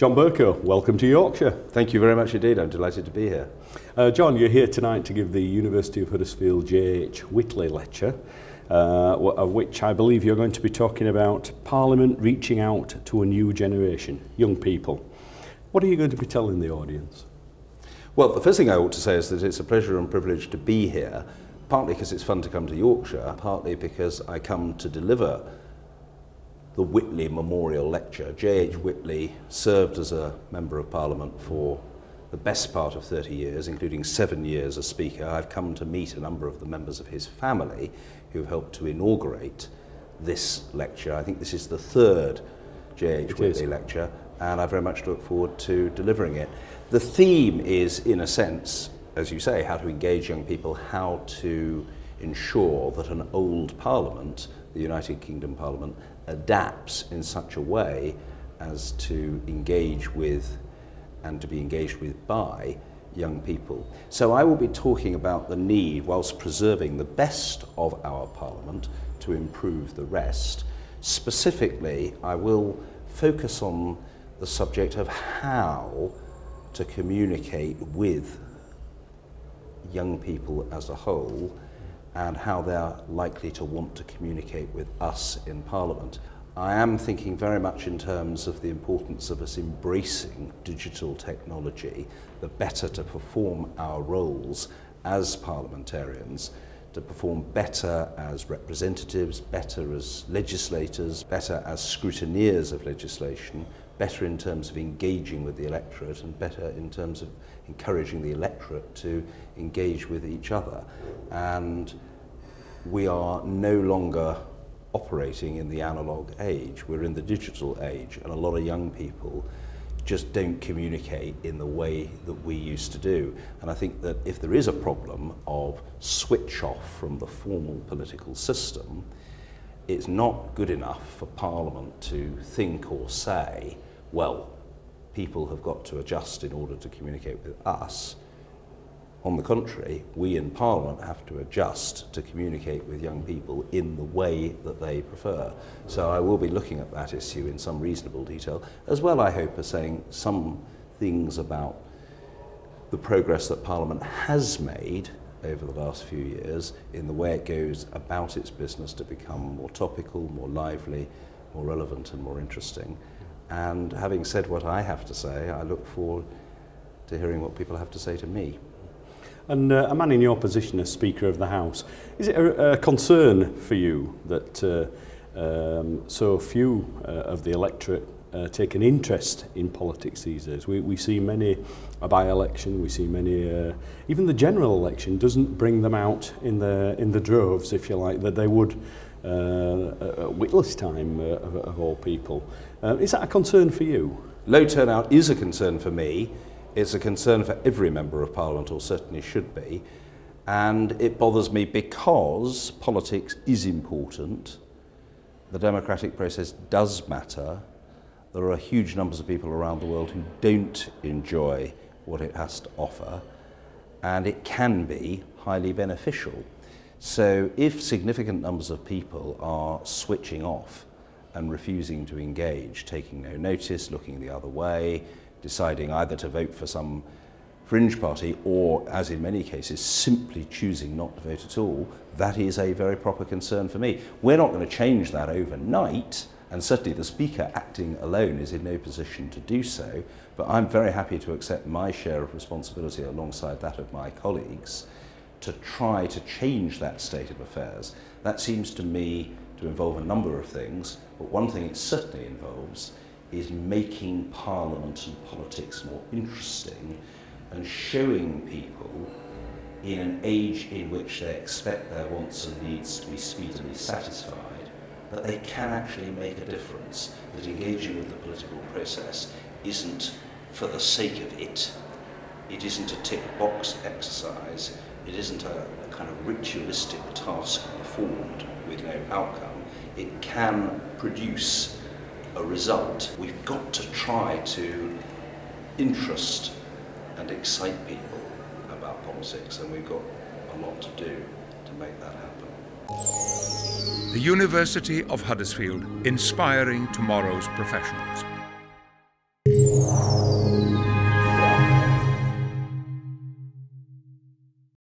John Bercow, welcome to Yorkshire. Thank you very much indeed, I'm delighted to be here. John, you're here tonight to give the University of Huddersfield J.H. Whitley lecture, of which I believe you're going to be talking about Parliament reaching out to a new generation, young people. What are you going to be telling the audience? Well, the first thing I ought to say is that it's a pleasure and privilege to be here, partly because it's fun to come to Yorkshire, partly because I come to deliver the Whitley Memorial Lecture. J.H. Whitley served as a Member of Parliament for the best part of 30 years, including 7 years as Speaker. I've come to meet a number of the members of his family who've helped to inaugurate this lecture. I think this is the third J.H. Whitley lecture, and I very much look forward to delivering it. The theme is, in a sense, as you say, how to engage young people, how to ensure that an old Parliament, the United Kingdom Parliament, adapts in such a way as to engage with and to be engaged with by young people. So I will be talking about the need, whilst preserving the best of our Parliament, to improve the rest. Specifically, I will focus on the subject of how to communicate with young people as a whole and how they're likely to want to communicate with us in Parliament. I am thinking very much in terms of the importance of us embracing digital technology, the better to perform our roles as parliamentarians, to perform better as representatives, better as legislators, better as scrutineers of legislation, better in terms of engaging with the electorate, and better in terms of encouraging the electorate to engage with each other. And we are no longer operating in the analogue age, we're in the digital age, and a lot of young people just don't communicate in the way that we used to do. And I think that if there is a problem of switch off from the formal political system, it's not good enough for Parliament to think or say, well, people have got to adjust in order to communicate with us. On the contrary, we in Parliament have to adjust to communicate with young people in the way that they prefer. So I will be looking at that issue in some reasonable detail, as well, I hope, as saying some things about the progress that Parliament has made over the last few years in the way it goes about its business to become more topical, more lively, more relevant and more interesting. And having said what I have to say, I look forward to hearing what people have to say to me. And a man in your position as Speaker of the House, is it a concern for you that so few of the electorate take an interest in politics these days? We see many a by-election, we see many, even the general election doesn't bring them out in the droves, if you like, that they would at Whitley's time of all people. Is that a concern for you? Low turnout is a concern for me. It's a concern for every Member of Parliament, or certainly should be, and it bothers me because politics is important, the democratic process does matter, there are huge numbers of people around the world who don't enjoy what it has to offer, and it can be highly beneficial. So if significant numbers of people are switching off and refusing to engage, taking no notice, looking the other way, deciding either to vote for some fringe party or, as in many cases, simply choosing not to vote at all, that is a very proper concern for me. We're not going to change that overnight, and certainly the Speaker acting alone is in no position to do so, but I'm very happy to accept my share of responsibility alongside that of my colleagues to try to change that state of affairs. That seems to me to involve a number of things, but one thing it certainly involves is making Parliament and politics more interesting and showing people in an age in which they expect their wants and needs to be speedily satisfied that they can actually make a difference, that engaging with the political process isn't for the sake of it. It isn't a tick box exercise, it isn't a kind of ritualistic task performed with no outcome. It can produce a result. We've got to try to interest and excite people about politics, and we've got a lot to do to make that happen. The University of Huddersfield, inspiring tomorrow's professionals.